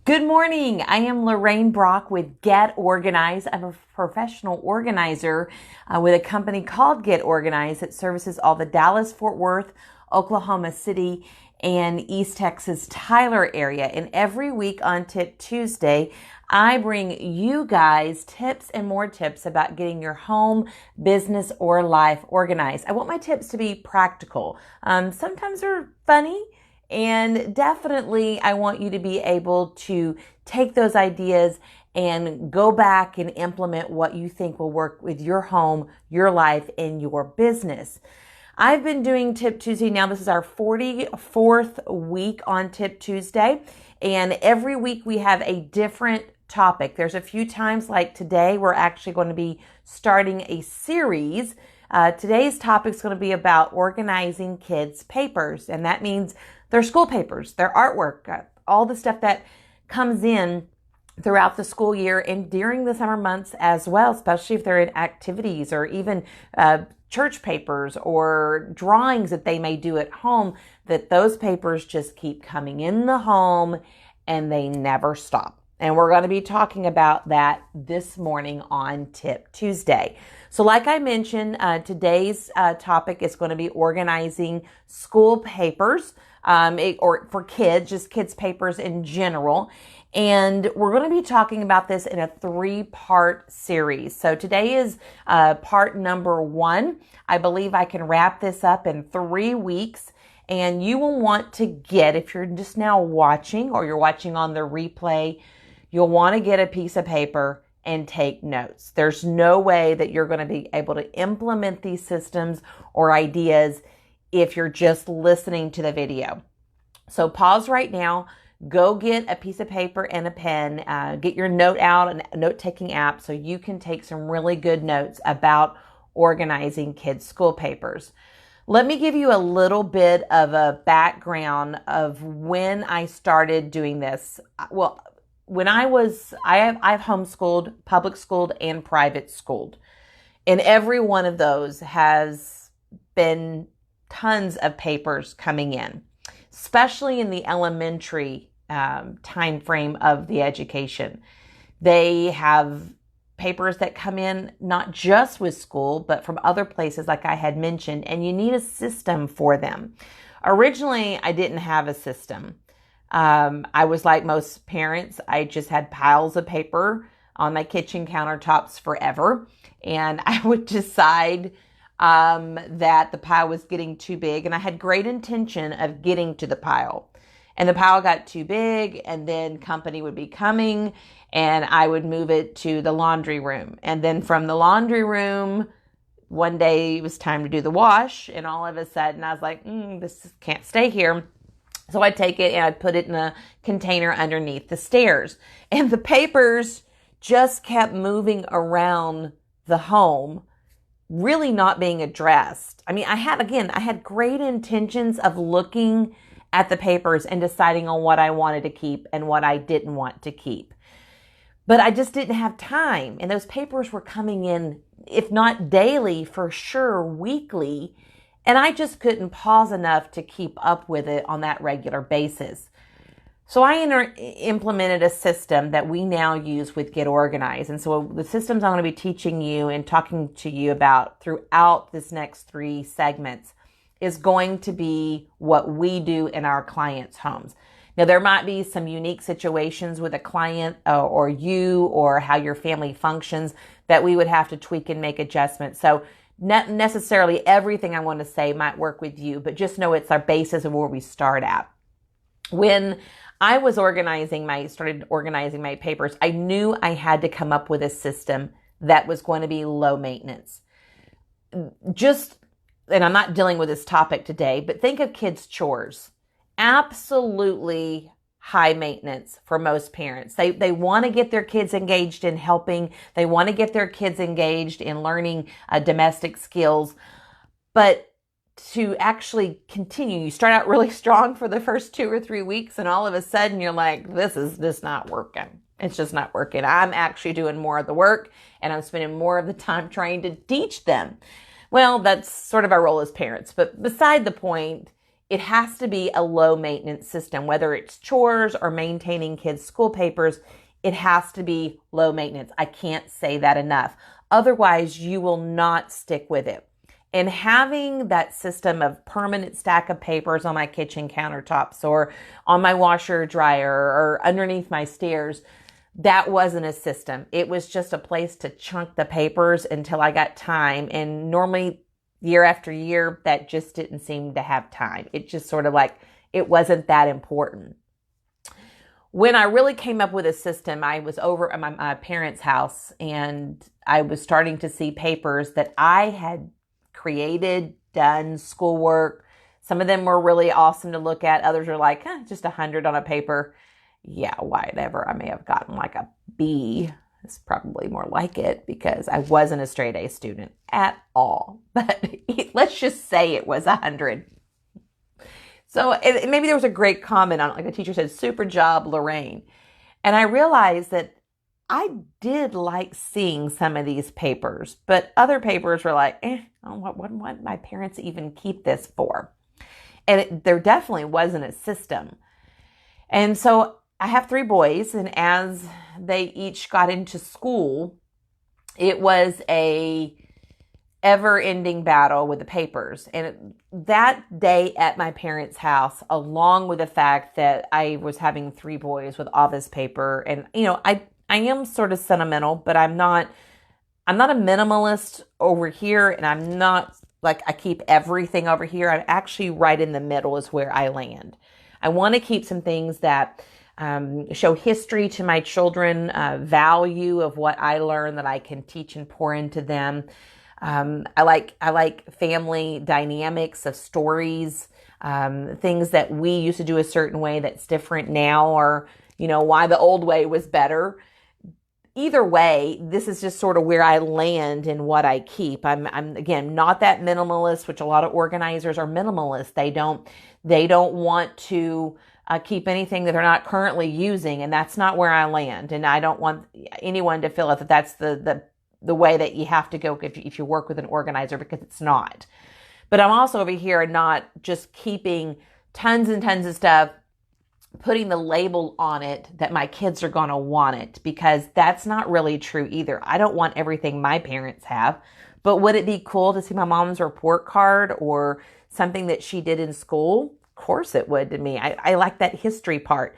Good morning. I am Lorraine Brock with Get Organized. I'm a professional organizer with a company called Get Organized that services all the Dallas, Fort Worth, Oklahoma City, and East Texas Tyler area. And every week on Tip Tuesday, I bring you guys tips and more tips about getting your home, business, or life organized. I want my tips to be practical. Sometimes they're funny. And definitely, I want you to be able to take those ideas and go back and implement what you think will work with your home, your life, and your business. I've been doing Tip Tuesday now. This is our 44th week on Tip Tuesday. And every week we have a different topic. There's a few times like today, we're actually going to be starting a series. Today's topic is going to be about organizing kids' papers. And that means their school papers, their artwork, all the stuff that comes in throughout the school year and during the summer months as well, especially if they're in activities or even church papers or drawings that they may do at home, that those papers just keep coming in the home and they never stop. And we're going to be talking about that this morning on Tip Tuesday. So like I mentioned, today's topic is going to be organizing school papers. Or for kids, just kids' papers in general. And we're going to be talking about this in a 3-part series. So today is part number 1. I believe I can wrap this up in 3 weeks. And you will want to get, if you're just now watching or you're watching on the replay, you'll want to get a piece of paper and take notes. There's no way that you're going to be able to implement these systems or ideas if you're just listening to the video. So pause right now, go get a piece of paper and a pen, get your note out, a note-taking app so you can take some really good notes about organizing kids' school papers. Let me give you a little bit of a background of when I started doing this. Well, when I've homeschooled, public schooled, and private schooled. And every one of those has been tons of papers coming in, especially in the elementary time frame of the education. They have papers that come in not just with school, but from other places like I had mentioned, and you need a system for them. Originally, I didn't have a system. I was like most parents. I just had piles of paper on my kitchen countertops forever, and I would decide that the pile was getting too big, and I had great intention of getting to the pile. And the pile got too big, and then company would be coming, and I would move it to the laundry room. And then from the laundry room, one day it was time to do the wash, and all of a sudden I was like, this can't stay here. So I'd take it and I'd put it in a container underneath the stairs. And the papers just kept moving around the home, really not being addressed. I mean, I had great intentions of looking at the papers and deciding on what I wanted to keep and what I didn't want to keep. But I just didn't have time. And those papers were coming in, if not daily, for sure weekly. And I just couldn't pause enough to keep up with it on that regular basis. So I implemented a system that we now use with Get Organized. And so the systems I'm going to be teaching you and talking to you about throughout this next 3 segments is going to be what we do in our clients' homes. Now, there might be some unique situations with a client or you or how your family functions that we would have to tweak and make adjustments. So not necessarily everything I'm going to say might work with you, but just know it's our basis of where we start at. When I was started organizing my papers, I knew I had to come up with a system that was going to be low maintenance. And I'm not dealing with this topic today, but think of kids' chores. Absolutely high maintenance for most parents. They want to get their kids engaged in helping. They want to get their kids engaged in learning domestic skills. But to actually continue, you start out really strong for the first 2 or 3 weeks, and all of a sudden you're like, this is just not working. It's just not working. I'm actually doing more of the work, and I'm spending more of the time trying to teach them. Well, that's sort of our role as parents. But beside the point, it has to be a low maintenance system, whether it's chores or maintaining kids' school papers. It has to be low maintenance. I can't say that enough. Otherwise, you will not stick with it. And having that system of permanent stack of papers on my kitchen countertops or on my washer dryer or underneath my stairs, that wasn't a system. It was just a place to chunk the papers until I got time. And normally, year after year, that just didn't seem to have time. It just sort of like, it wasn't that important. When I really came up with a system, I was over at my parents' house and I was starting to see papers that I had created, done, schoolwork. Some of them were really awesome to look at. Others are like, just 100 on a paper. Yeah, whatever. I may have gotten like a B. It's probably more like it because I wasn't a straight A student at all. But let's just say it was 100. So maybe there was a great comment on it. Like the teacher said, super job, Lorraine. And I realized that I did like seeing some of these papers, but other papers were like, what my parents even keep this for? And there definitely wasn't a system. And so I have 3 boys, and as they each got into school, it was a ever-ending battle with the papers. And that day at my parents' house, along with the fact that I was having 3 boys with all this paper, and I am sort of sentimental, but I'm not a minimalist over here, and I'm not like I keep everything over here. I'm actually right in the middle is where I land. I want to keep some things that show history to my children, value of what I learn that I can teach and pour into them. I like family dynamics of stories, things that we used to do a certain way that's different now, or why the old way was better. Either way, this is just sort of where I land in what I keep. I'm again not that minimalist, which a lot of organizers are minimalist. They don't want to keep anything that they're not currently using, and that's not where I land. And I don't want anyone to feel that that's the way that you have to go if you work with an organizer, because it's not. But I'm also over here not just keeping tons and tons of stuff, putting the label on it that my kids are going to want it, because that's not really true either. I don't want everything my parents have, but would it be cool to see my mom's report card or something that she did in school? Of course it would to me. I like that history part.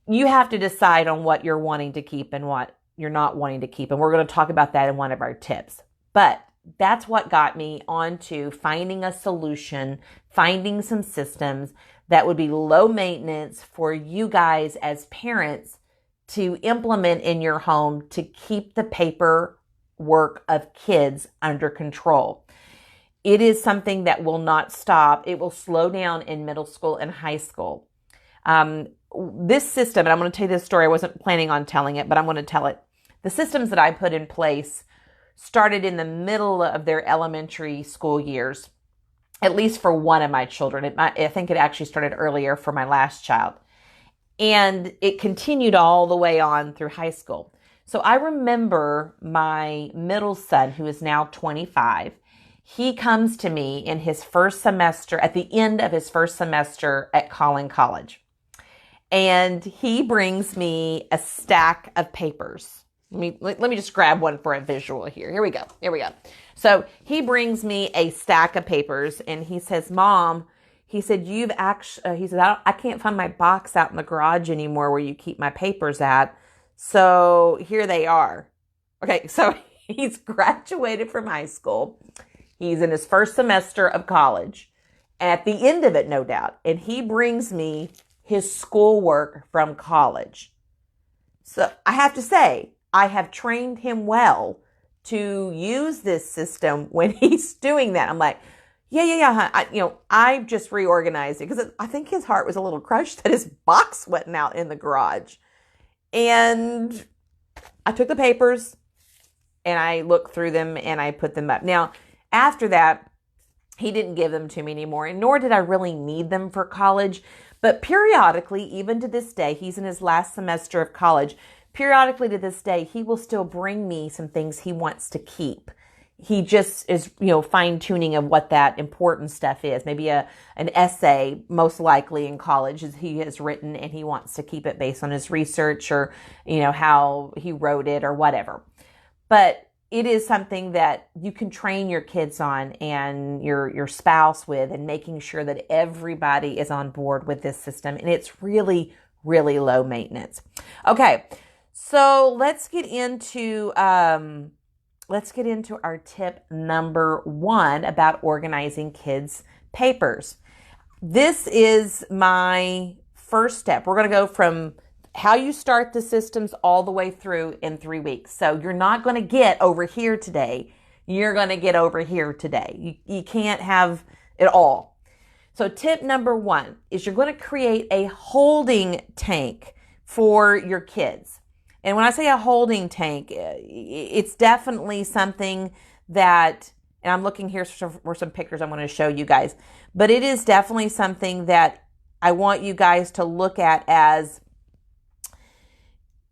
You have to decide on what you're wanting to keep and what you're not wanting to keep. And we're going to talk about that in one of our tips. But that's what got me onto finding a solution, finding some systems that would be low maintenance for you guys as parents to implement in your home to keep the paperwork of kids under control. It is something that will not stop. It will slow down in middle school and high school. This system, and I'm going to tell you this story. I wasn't planning on telling it, but I'm going to tell it. The systems that I put in place started in the middle of their elementary school years, at least for one of my children. I think it actually started earlier for my last child. And it continued all the way on through high school. So I remember my middle son, who is now 25, he comes to me in his first semester, at the end of his first semester at College. And he brings me a stack of papers. Let me just grab one for a visual here. Here we go. So he brings me a stack of papers and he says, Mom, he said, I can't find my box out in the garage anymore where you keep my papers at. So here they are. Okay. So he's graduated from high school. He's in his first semester of college, at the end of it, no doubt. And he brings me his schoolwork from college. So I have to say, I have trained him well to use this system when he's doing that. I'm like, yeah. I just reorganized it because I think his heart was a little crushed that his box wasn't out in the garage. And I took the papers and I looked through them and I put them up. Now, after that, he didn't give them to me anymore, and nor did I really need them for college. But periodically, even to this day, he's in his last semester of college. Periodically to this day, he will still bring me some things he wants to keep. he just is, fine tuning of what that important stuff is. Maybe an essay, most likely in college, as he has written, and he wants to keep it based on his research or, how he wrote it or whatever. But it is something that you can train your kids on and your spouse with, and making sure that everybody is on board with this system. And it's really, really low maintenance. Okay, so let's get into our tip number 1 about organizing kids' papers. This is my first step. We're going to go from how you start the systems all the way through in 3 weeks. So you're not going to get over here today. You're going to get over here today. You can't have it all. So tip number 1 is you're going to create a holding tank for your kids. And when I say a holding tank, it's definitely something that, and I'm looking here for some pictures I'm going to show you guys, but it is definitely something that I want you guys to look at as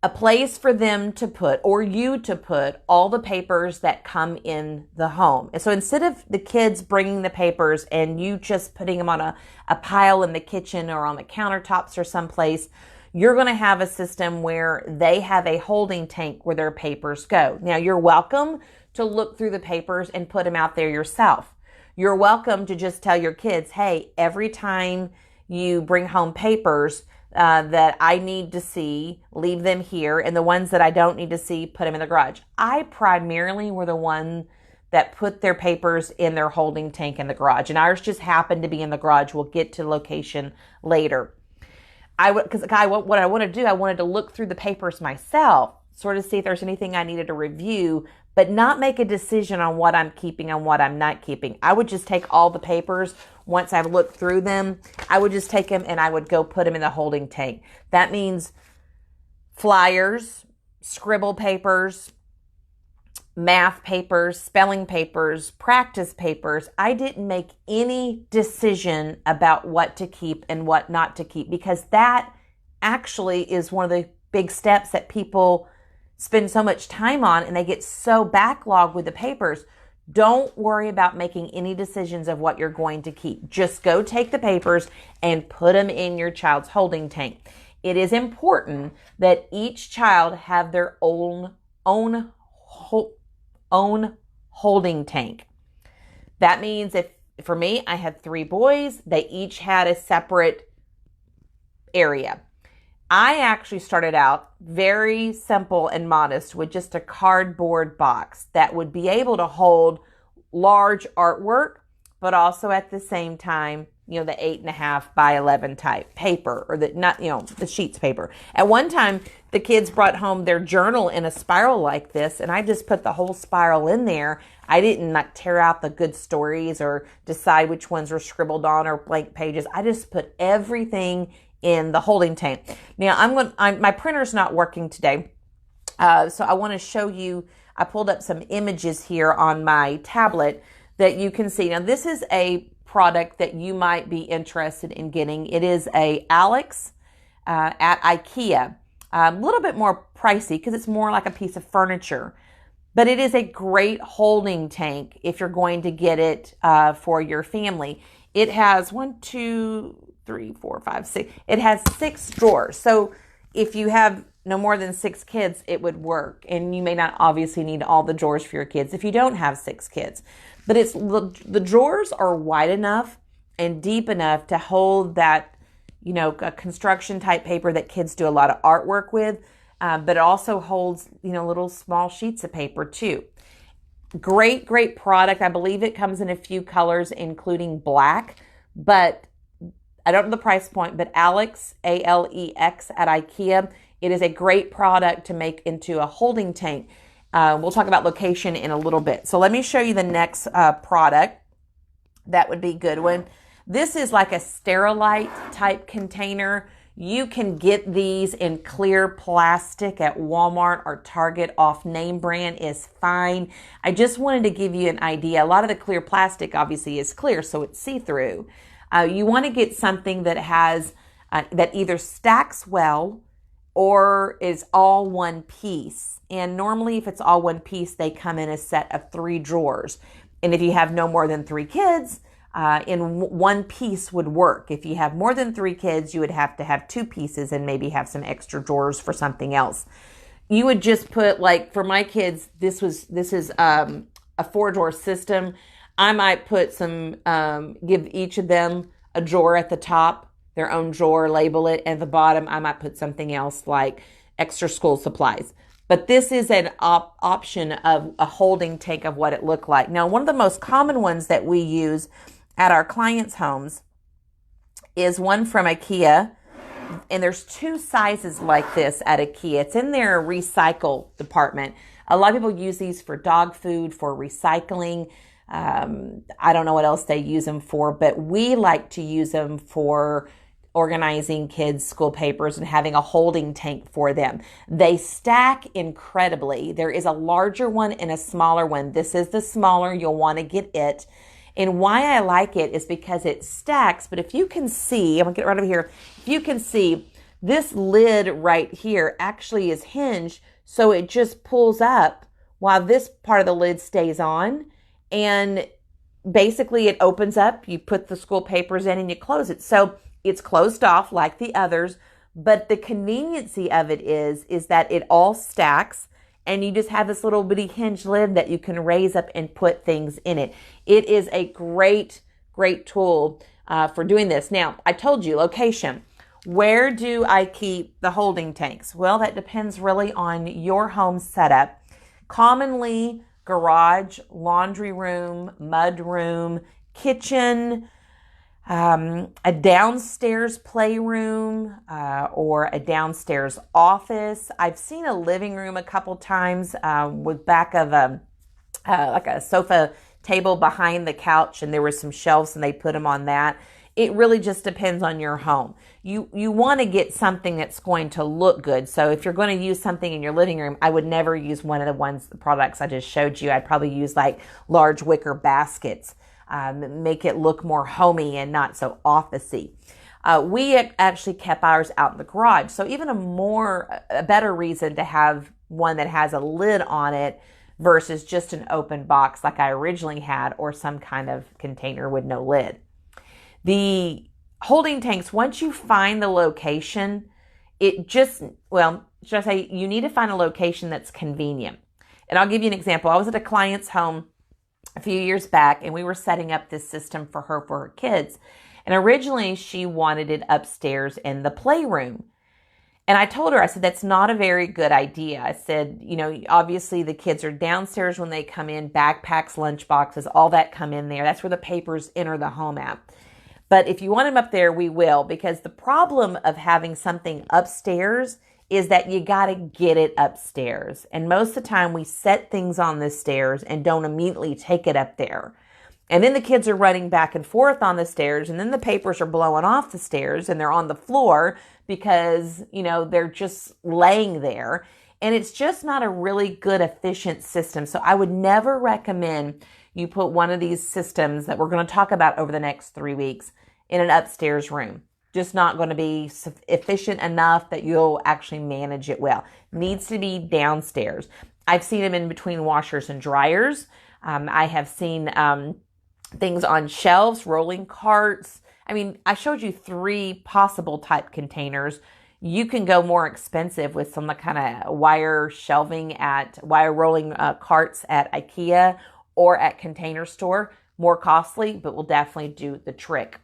a place for them to put, or you to put, all the papers that come in the home. And so instead of the kids bringing the papers and you just putting them on a pile in the kitchen or on the countertops or someplace, you're going to have a system where they have a holding tank where their papers go. Now, you're welcome to look through the papers and put them out there yourself. You're welcome to just tell your kids, hey, every time you bring home papers that I need to see, leave them here. And the ones that I don't need to see, put them in the garage. I primarily were the one that put their papers in their holding tank in the garage. And ours just happened to be in the garage. We'll get to location later. What I want to do, I wanted to look through the papers myself, sort of see if there's anything I needed to review, but not make a decision on what I'm keeping and what I'm not keeping. I would just take all the papers. Once I've looked through them, I would just take them and I would go put them in the holding tank. That means flyers, scribble papers, math papers, spelling papers, practice papers. I didn't make any decision about what to keep and what not to keep, because that actually is one of the big steps that people spend so much time on, and they get so backlogged with the papers. Don't worry about making any decisions of what you're going to keep. Just go take the papers and put them in your child's holding tank. It is important that each child have their own holding tank. That means if, for me, I had 3 boys, they each had a separate area. I actually started out very simple and modest with just a cardboard box that would be able to hold large artwork, but also at the same time, the 8.5 by 11 type paper, or the sheets paper. At one time, the kids brought home their journal in a spiral like this, and I just put the whole spiral in there. I didn't tear out the good stories or decide which ones were scribbled on or blank pages. I just put everything in the holding tank. Now my printer's not working today, so I want to show you. I pulled up some images here on my tablet that you can see. Now, this is a product that you might be interested in getting. It is a Alex at IKEA. A little bit more pricey because it's more like a piece of furniture, but it is a great holding tank if you're going to get it for your family. It has 1, 2, 3, 4, 5, 6. It has 6 drawers. So if you have no more than 6 kids, it would work. And you may not obviously need all the drawers for your kids if you don't have 6 kids. But the drawers are wide enough and deep enough to hold that, a construction type paper that kids do a lot of artwork with. But it also holds, little small sheets of paper too. Great, great product. I believe it comes in a few colors, including black, but I don't know the price point, but Alex, ALEX at IKEA. It is a great product to make into a holding tank. We'll talk about location in a little bit. So let me show you the next product. That would be a good one. This is like a Sterilite type container. You can get these in clear plastic at Walmart or Target. Off name brand is fine. I just wanted to give you an idea. A lot of the clear plastic obviously is clear, so it's see-through. You want to get something that has that either stacks well or is all one piece. And normally if it's all one piece, they come in a set of 3 drawers. And if you have no more than 3 kids, in one piece would work. If you have more than 3 kids, you would have to have 2 pieces and maybe have some extra drawers for something else. You would just put, like for my kids, this is a 4-drawer system. I might put some, give each of them a drawer at the top, their own drawer, label it. At the bottom, I might put something else like extra school supplies. But this is an option of a holding tank of what it looked like. Now, one of the most common ones that we use at our clients' homes is one from IKEA. And there's 2 sizes like this at IKEA. It's in their recycle department. A lot of people use these for dog food, for recycling. I don't know what else they use them for, but we like to use them for organizing kids' school papers and having a holding tank for them. They stack incredibly. There is a larger one and a smaller one. This is the smaller. You'll want to get it. And why I like it is because it stacks. But if you can see, I'm going to get right over here. If you can see, this lid right here actually is hinged, so it just pulls up while this part of the lid stays on. And basically it opens up, you put the school papers in and you close it. So it's closed off like the others, but the conveniency of it is that it all stacks and you just have this little bitty hinge lid that you can raise up and put things in it. It is a great, great tool for doing this. Now, I told you location. Where do I keep the holding tanks? Well, that depends really on your home setup. Commonly, garage, laundry room, mud room, kitchen, a downstairs playroom, or a downstairs office. I've seen a living room a couple times with back of like a sofa table behind the couch, and there were some shelves and they put them on that. It really just depends on your home. You want to get something that's going to look good. So if you're going to use something in your living room, I would never use one of the products I just showed you. I'd probably use like large wicker baskets, make it look more homey and not so officey. We actually kept ours out in the garage. So even a better reason to have one that has a lid on it versus just an open box like I originally had, or some kind of container with no lid. The holding tanks, once you find the location, you need to find a location that's convenient. And I'll give you an example. I was at a client's home a few years back, and we were setting up this system for her kids. And originally, she wanted it upstairs in the playroom. And I told her, I said, that's not a very good idea. I said, obviously the kids are downstairs when they come in, backpacks, lunch boxes, all that come in there. That's where the papers enter the home at. But if you want them up there, we will, because the problem of having something upstairs is that you got to get it upstairs. And most of the time we set things on the stairs and don't immediately take it up there. And then the kids are running back and forth on the stairs, and then the papers are blowing off the stairs and they're on the floor because, they're just laying there. And it's just not a really good, efficient system. So I would never recommend you put one of these systems that we're going to talk about over the next 3 weeks in an upstairs room. Just not going to be efficient enough that you'll actually manage it well. Needs to be downstairs. I've seen them in between washers and dryers. I have seen things on shelves, rolling carts. I showed you 3 possible type containers. You can go more expensive with some kind of wire rolling carts at IKEA or at Container Store. More costly, but will definitely do the trick.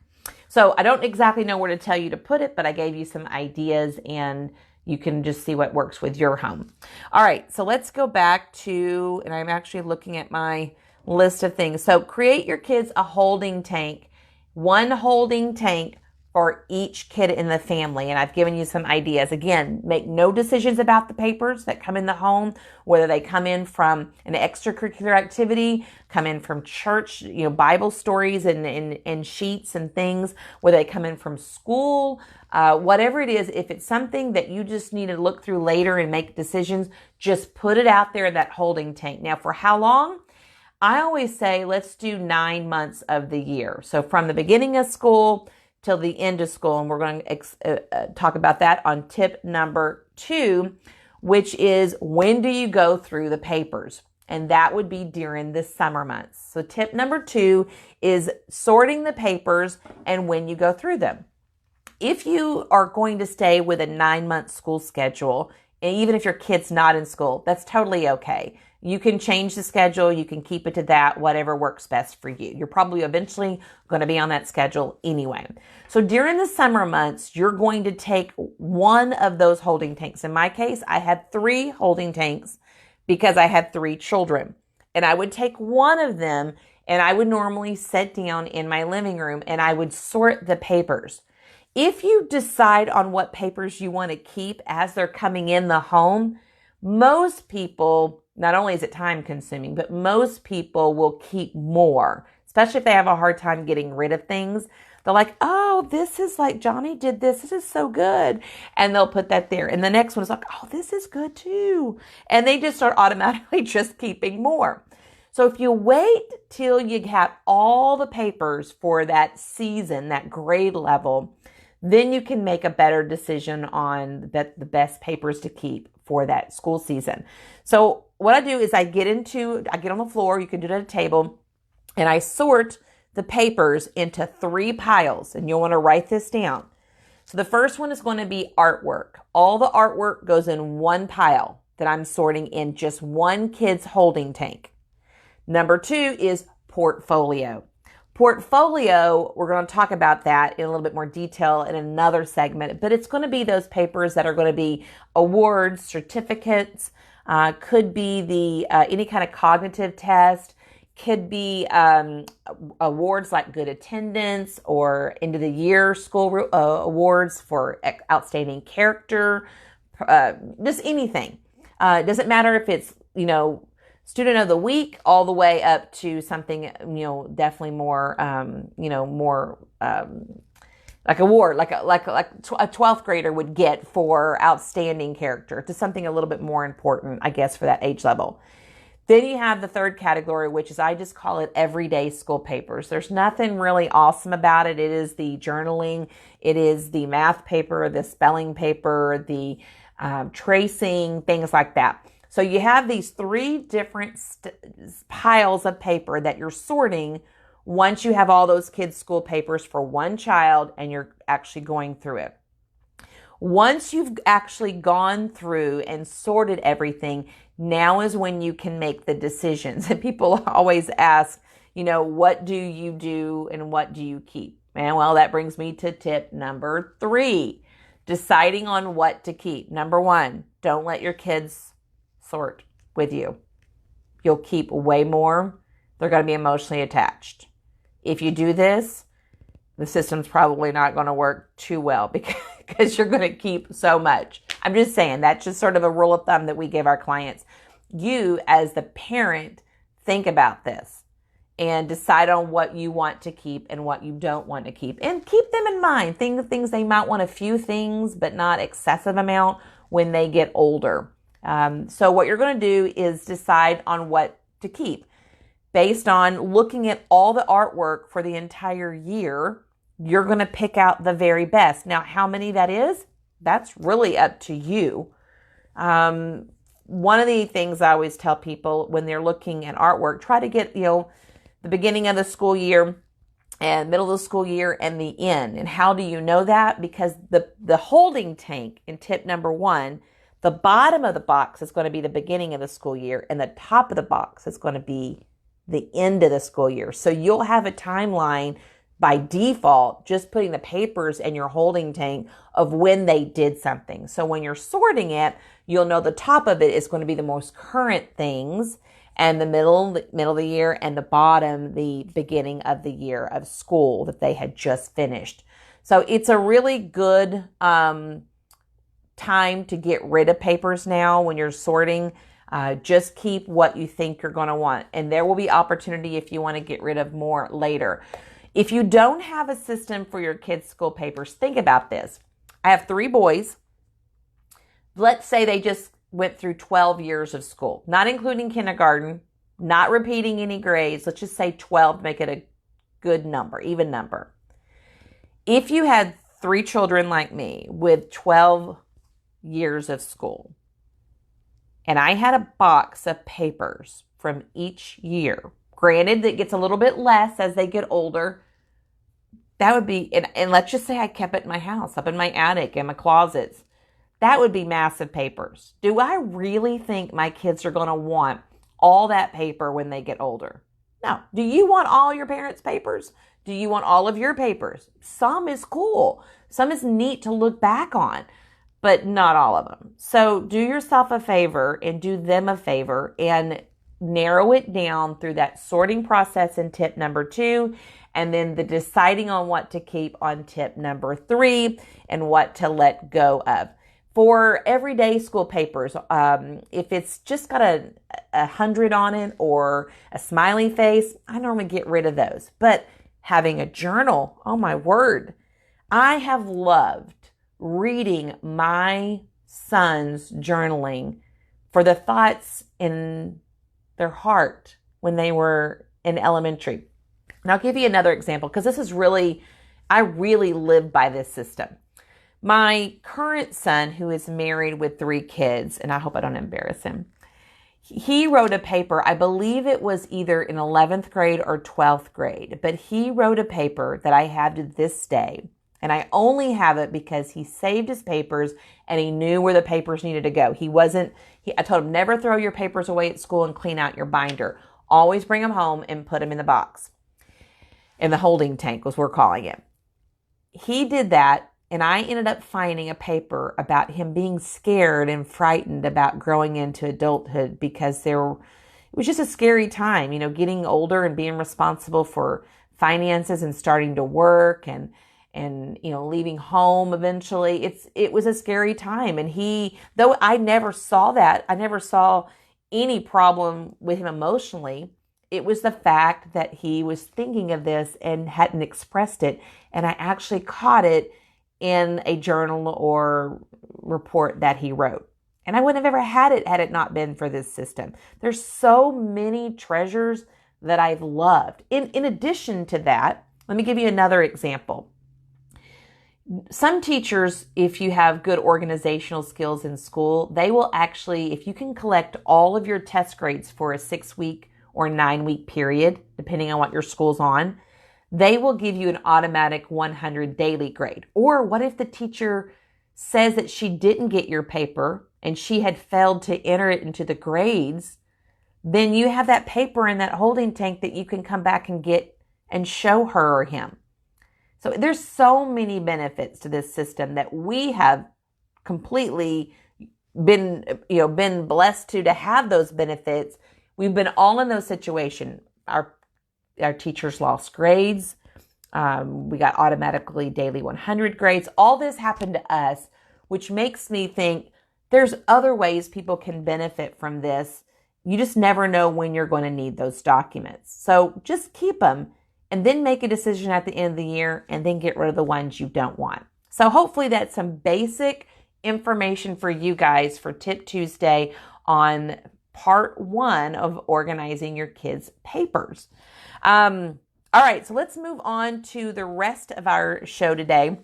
So I don't exactly know where to tell you to put it, but I gave you some ideas and you can just see what works with your home. All right, so let's go back to, and I'm actually looking at my list of things. So create your kids a holding tank, one holding tank for each kid in the family. And I've given you some ideas. Again, make no decisions about the papers that come in the home, whether they come in from an extracurricular activity, come in from church, Bible stories and sheets and things, whether they come in from school, whatever it is. If it's something that you just need to look through later and make decisions, just put it out there in that holding tank. Now, for how long? I always say, let's do 9 months of the year. So from the beginning of school till the end of school. And we're going to talk about that on tip number 2, which is when do you go through the papers? And that would be during the summer months. So tip number 2 is sorting the papers and when you go through them. If you are going to stay with a 9-month school schedule, and even if your kid's not in school, that's totally okay. You can change the schedule. You can keep it to that, whatever works best for you. You're probably eventually going to be on that schedule anyway. So during the summer months, you're going to take one of those holding tanks. In my case, I had 3 holding tanks because I had 3 children. And I would take one of them and I would normally sit down in my living room and I would sort the papers. If you decide on what papers you want to keep as they're coming in the home, most people, not only is it time consuming, but most people will keep more, especially if they have a hard time getting rid of things. They're like, oh, this is like Johnny did this. This is so good. And they'll put that there. And the next one is like, oh, this is good too. And they just start automatically just keeping more. So if you wait till you have all the papers for that season, that grade level, then you can make a better decision on the best papers to keep for that school season. So what I do is I get on the floor, you can do it at a table, and I sort the papers into 3 piles, and you'll want to write this down. So the first one is going to be artwork. All the artwork goes in one pile that I'm sorting in just one kid's holding tank. Number 2 is portfolio. Portfolio, we're going to talk about that in a little bit more detail in another segment, but it's going to be those papers that are going to be awards, certificates, could be the any kind of cognitive test, could be awards like good attendance or end of the year school awards for outstanding character, just anything. It doesn't matter if it's, student of the week all the way up to something, definitely more, like award, like a 12th grader would get for outstanding character, to something a little bit more important, I guess, for that age level. Then you have the third category, which is, I just call it everyday school papers. There's nothing really awesome about it. It is the journaling. It is the math paper, the spelling paper, the tracing, things like that. So you have these 3 different piles of paper that you're sorting once you have all those kids' school papers for one child and you're actually going through it. Once you've actually gone through and sorted everything, now is when you can make the decisions. And people always ask, what do you do and what do you keep? And well, that brings me to tip number 3, deciding on what to keep. Number 1, don't let your kids sort with you. You'll keep way more. They're going to be emotionally attached. If you do this, the system's probably not going to work too well because you're going to keep so much. I'm just saying, that's just sort of a rule of thumb that we give our clients. You, as the parent, think about this and decide on what you want to keep and what you don't want to keep. And keep them in mind. Things they might want a few things, but not excessive amount when they get older. So what you're going to do is decide on what to keep. Based on looking at all the artwork for the entire year, you're going to pick out the very best. Now, how many that is, that's really up to you. One of the things I always tell people when they're looking at artwork, try to get, the beginning of the school year and middle of the school year and the end. And how do you know that? Because the holding tank in tip number 1, the bottom of the box is going to be the beginning of the school year, and the top of the box is going to be the end of the school year. So you'll have a timeline by default, just putting the papers in your holding tank of when they did something. So when you're sorting it, you'll know the top of it is going to be the most current things, and the middle of the year, and the bottom, the beginning of the year of school that they had just finished. So it's a really good time to get rid of papers now when you're sorting. Just keep what you think you're going to want. And there will be opportunity if you want to get rid of more later. If you don't have a system for your kids' school papers, think about this. I have 3 boys. Let's say they just went through 12 years of school, not including kindergarten, not repeating any grades. Let's just say 12 to make it a good number, even number. If you had 3 children like me with 12 years of school, and I had a box of papers from each year, granted that gets a little bit less as they get older, that would be, and let's just say I kept it in my house, up in my attic, in my closets. That would be massive papers. Do I really think my kids are going to want all that paper when they get older? No. Do you want all your parents' papers? Do you want all of your papers? Some is cool. Some is neat to look back on, but not all of them. So do yourself a favor and do them a favor and narrow it down through that sorting process in tip number 2, and then the deciding on what to keep on tip number 3 and what to let go of. For everyday school papers, if it's just got a 100 on it or a smiley face, I normally get rid of those. But having a journal, oh my word, I have loved reading my son's journaling for the thoughts in their heart when they were in elementary. And I'll give you another example because this is really, I really live by this system. My current son, who is married with 3 kids, and I hope I don't embarrass him, he wrote a paper, I believe it was either in 11th grade or 12th grade, but he wrote a paper that I have to this day, and I only have it because he saved his papers and he knew where the papers needed to go. I told him, never throw your papers away at school and clean out your binder. Always bring them home and put them in the box. In the holding tank was what we're calling it. He did that. And I ended up finding a paper about him being scared and frightened about growing into adulthood because it was just a scary time, getting older and being responsible for finances and starting to work and leaving home eventually. It was a scary time. And though I never saw that, I never saw any problem with him emotionally. It was the fact that he was thinking of this and hadn't expressed it. And I actually caught it in a journal or report that he wrote. And I wouldn't have ever had it not been for this system. There's so many treasures that I've loved. In addition to that, let me give you another example. Some teachers, if you have good organizational skills in school, they will actually, if you can collect all of your test grades for a 6-week or 9-week period, depending on what your school's on, they will give you an automatic 100 daily grade. Or what if the teacher says that she didn't get your paper and she had failed to enter it into the grades? Then you have that paper in that holding tank that you can come back and get and show her or him. So there's so many benefits to this system that we have completely been blessed to have those benefits. We've been all in those situations. Our teachers lost grades. We got automatically daily 100 grades. All this happened to us, which makes me think there's other ways people can benefit from this. You just never know when you're going to need those documents. So just keep them and then make a decision at the end of the year and then get rid of the ones you don't want. So hopefully that's some basic information for you guys for Tip Tuesday on part 1 of organizing your kids' papers. All right, so let's move on to the rest of our show today.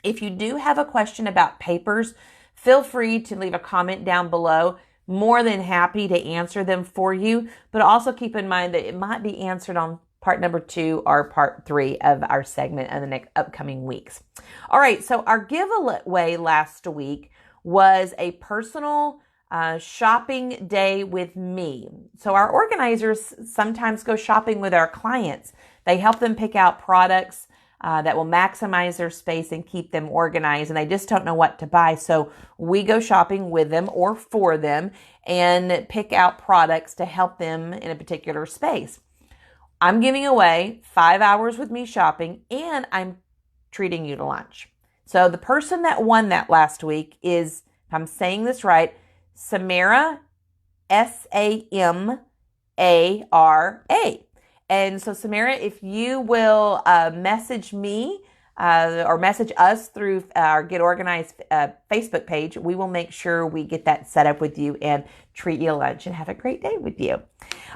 If you do have a question about papers, feel free to leave a comment down below. More than happy to answer them for you, but also keep in mind that it might be answered on part number 2 or part 3 of our segment in the next upcoming weeks. All right, so our giveaway last week was a personal shopping day with me. So our organizers sometimes go shopping with our clients. They help them pick out products that will maximize their space and keep them organized, and they just don't know what to buy. So we go shopping with them or for them and pick out products to help them in a particular space. I'm giving away 5 hours with me shopping, and I'm treating you to lunch. So the person that won that last week is, if I'm saying this right, Samara, Samara. And so Samara, if you will message me or message us through our Get Organized Facebook page. We will make sure we get that set up with you and treat you to lunch and have a great day with you.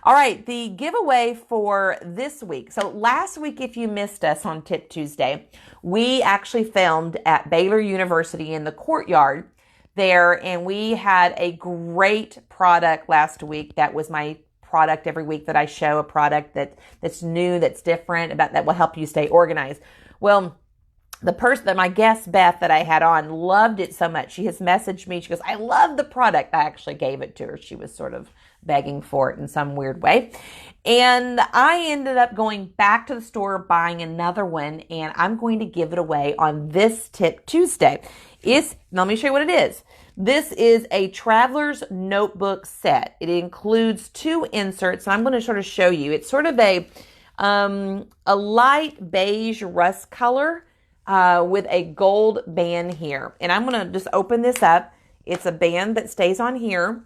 All right, the giveaway for this week. So last week, if you missed us on Tip Tuesday, we actually filmed at Baylor University in the courtyard there, and we had a great product last week. That was my product every week that I show, a product that's new, that's different, that will help you stay organized. Well, the person that my guest Beth that I had on loved it so much. She has messaged me. She goes, I love the product. I actually gave it to her. She was sort of begging for it in some weird way. And I ended up going back to the store, buying another one, and I'm going to give it away on this Tip Tuesday. Let me show you what it is. This is a traveler's notebook set. It includes 2 inserts, and I'm going to sort of show you. It's sort of a light beige rust color with a gold band here. And I'm going to just open this up. It's a band that stays on here.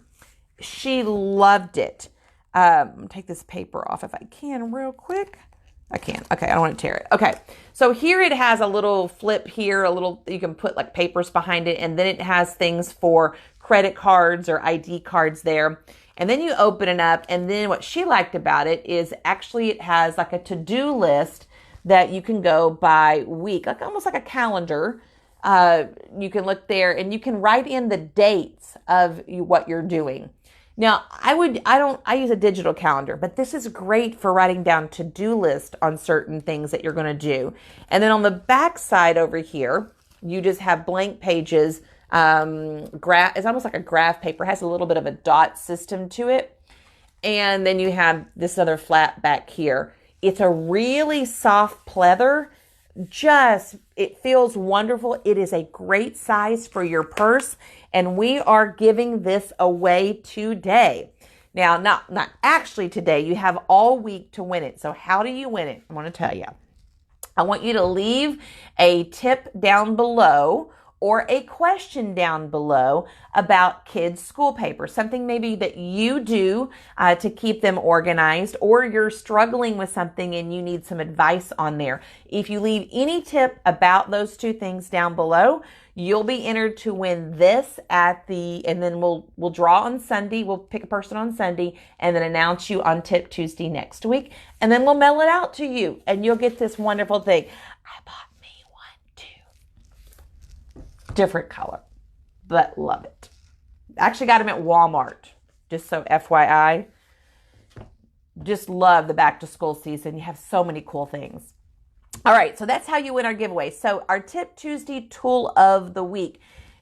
She loved it. I'm going to take this paper off if I can real quick. I can. Okay, I don't want to tear it. Okay, so here it has a little flip here, you can put like papers behind it, and then it has things for credit cards or ID cards there. And then you open it up, and then what she liked about it is actually it has like a to-do list that you can go by week, like almost like a calendar. You can look there and you can write in the dates of what you're doing. Now, I use a digital calendar, but this is great for writing down to-do list on certain things that you're going to do. And then on the back side over here, you just have blank pages. It's almost like a graph paper. It has a little bit of a dot system to it. And then you have this other flat back here. It's a really soft pleather. It feels wonderful. It is a great size for your purse, and we are giving this away today. Now, not actually today. You have all week to win it. So how do you win it? I want to tell you. I want you to leave a tip down below or a question down below about kids' school paper, something maybe that you do to keep them organized, or you're struggling with something and you need some advice on there. If you leave any tip about those 2 things down below, you'll be entered to win this and then we'll draw on Sunday. We'll pick a person on Sunday and then announce you on Tip Tuesday next week. And then we'll mail it out to you and you'll get this wonderful thing. I bought different color, but love it. Actually got them at Walmart, just so FYI. Just love the back to school season. You have so many cool things. All right, so that's how you win our giveaway. So our Tip Tuesday tool of the week.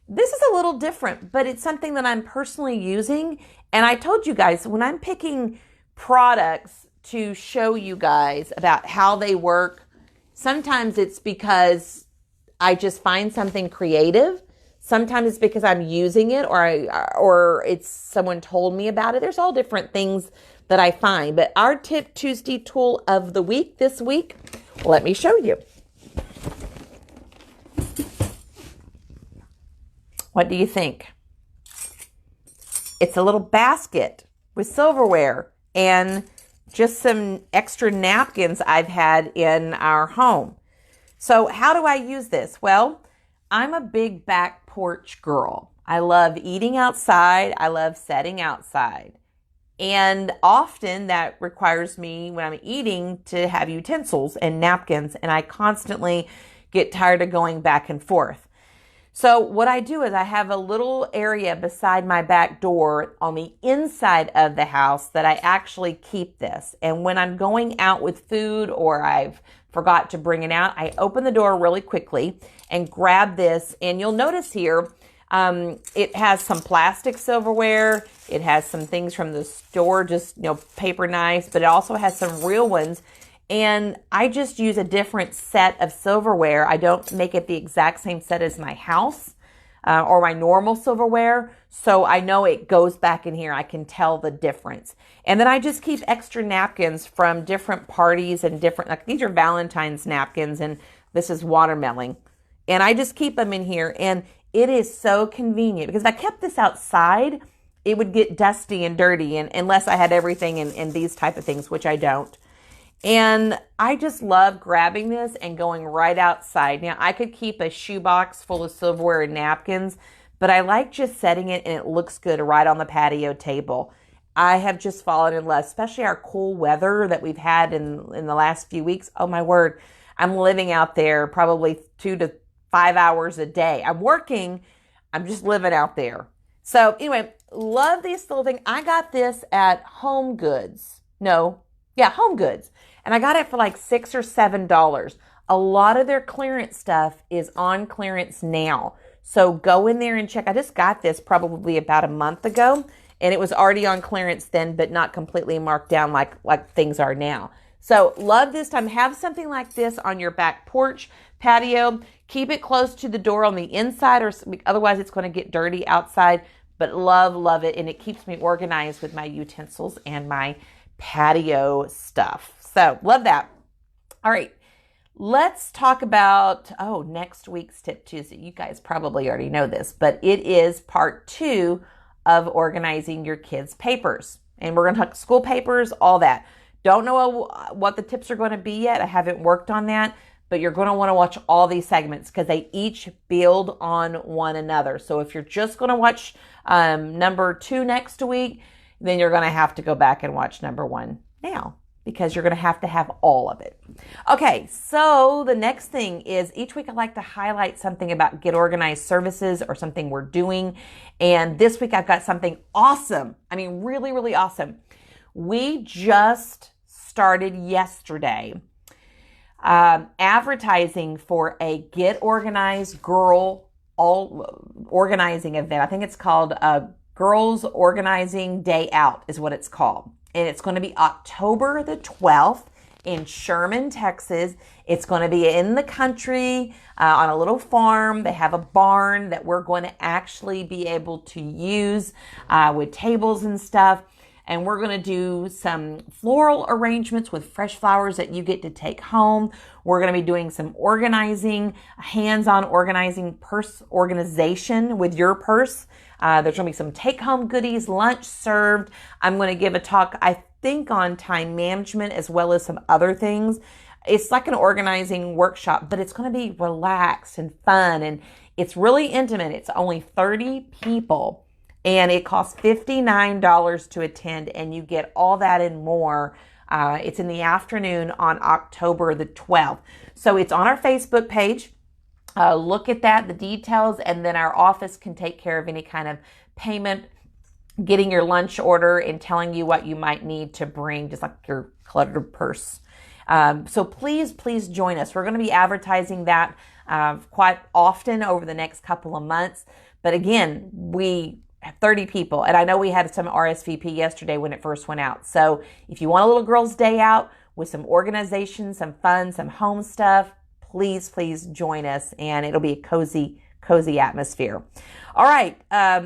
This is a little different, but it's something that I'm personally using. And I told you guys, when I'm picking products to show you guys about how they work, sometimes it's because I just find something creative. Sometimes it's because I'm using it or it's someone told me about it. There's all different things that I find. But our Tip Tuesday tool of the week this week, let me show you. What do you think? It's a little basket with silverware and just some extra napkins I've had in our home. So how do I use this? Well, I'm a big back porch girl. I love eating outside. I love setting outside. And often that requires me, when I'm eating, to have utensils and napkins. And I constantly get tired of going back and forth. So what I do is I have a little area beside my back door on the inside of the house that I actually keep this. And when I'm going out with food or I've forgot to bring it out, I open the door really quickly and grab this. And you'll notice here, it has some plastic silverware. It has some things from the store, just, paper knives, but it also has some real ones. And I just use a different set of silverware. I don't make it the exact same set as my house or my normal silverware. So I know it goes back in here. I can tell the difference. And then I just keep extra napkins from different parties and like these are Valentine's napkins and this is watermelon. And I just keep them in here. And it is so convenient because if I kept this outside, it would get dusty and dirty and unless I had everything in these type of things, which I don't. And I just love grabbing this and going right outside. Now, I could keep a shoebox full of silverware and napkins, but I like just setting it and it looks good right on the patio table. I have just fallen in love, especially our cool weather that we've had in the last few weeks. Oh my word, I'm living out there probably 2 to 5 hours a day. I'm working, I'm just living out there. So anyway, love these little things. I got this at Home Goods. Home Goods. And I got it for like $6 or $7. A lot of their clearance stuff is on clearance now. So go in there and check. I just got this probably about a month ago, and it was already on clearance then, but not completely marked down like things are now. So love this time. Have something like this on your back porch, patio. Keep it close to the door on the inside, or otherwise it's going to get dirty outside. But love it, and it keeps me organized with my utensils and my patio stuff. So love that. All right, let's talk about, next week's Tip Tuesday. You guys probably already know this, but it is part 2 of organizing your kids' papers. And we're going to talk school papers, all that. Don't know what the tips are going to be yet. I haven't worked on that, but you're going to want to watch all these segments because they each build on one another. So if you're just going to watch number 2 next week, then you're going to have to go back and watch number 1 now, because you're going to have all of it. Okay, so the next thing is each week I like to highlight something about Get Organized services or something we're doing. And this week I've got something awesome. I mean, really, really awesome. We just started yesterday advertising for a Get Organized Girl Organizing event. I think it's called Girls Organizing Day Out is what it's called. And it's going to be October the 12th in Sherman, Texas. It's going to be in the country on a little farm. They have a barn that we're going to actually be able to use with tables and stuff. And we're going to do some floral arrangements with fresh flowers that you get to take home. We're going to be doing some organizing, hands-on organizing, purse organization with your purse. There's going to be some take-home goodies, lunch served. I'm going to give a talk, I think, on time management as well as some other things. It's like an organizing workshop, but it's going to be relaxed and fun, and it's really intimate. It's only 30 people. And it costs $59 to attend, and you get all that and more. It's in the afternoon on October the 12th. So it's on our Facebook page. Look at that, the details, and then our office can take care of any kind of payment, getting your lunch order, and telling you what you might need to bring, just like your cluttered purse. So please join us. We're going to be advertising that quite often over the next couple of months. But again, we 30 people. And I know we had some RSVP yesterday when it first went out. So if you want a little girl's day out with some organization, some fun, some home stuff, please join us, and it'll be a cozy atmosphere. All right.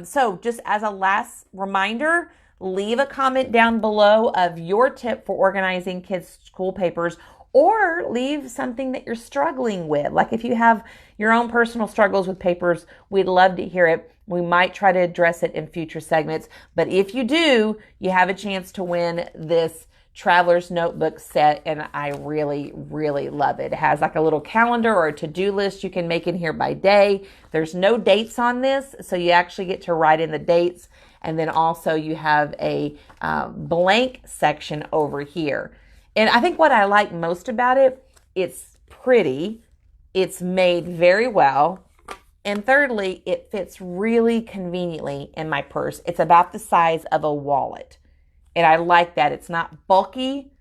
So just as a last reminder, leave a comment down below of your tip for organizing kids' school papers, or leave something that you're struggling with. Like if you have your own personal struggles with papers, we'd love to hear it. We might try to address it in future segments. But if you do, you have a chance to win this Traveler's Notebook set, and I really love it. It has like a little calendar or a to-do list you can make in here by day. There's no dates on this, so you actually get to write in the dates. And then also you have a blank section over here. And I think what I like most about it, it's pretty, it's made very well, and thirdly, it fits really conveniently in my purse. It's about the size of a wallet, and I like that. It's not bulky,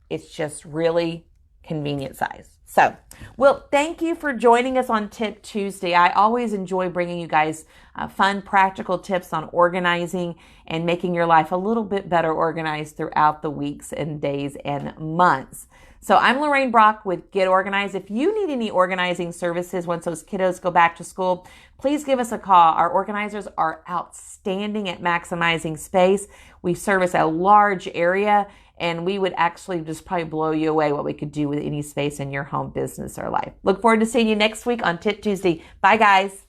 it's just really convenient size. So, well, thank you for joining us on Tip Tuesday. I always enjoy bringing you guys fun, practical tips on organizing and making your life a little bit better organized throughout the weeks and days and months. So I'm Lorraine Brock with Get Organized. If you need any organizing services once those kiddos go back to school, please give us a call. Our organizers are outstanding at maximizing space. We service a large area, and we would actually just probably blow you away what we could do with any space in your home, business, or life. Look forward to seeing you next week on Tip Tuesday. Bye, guys.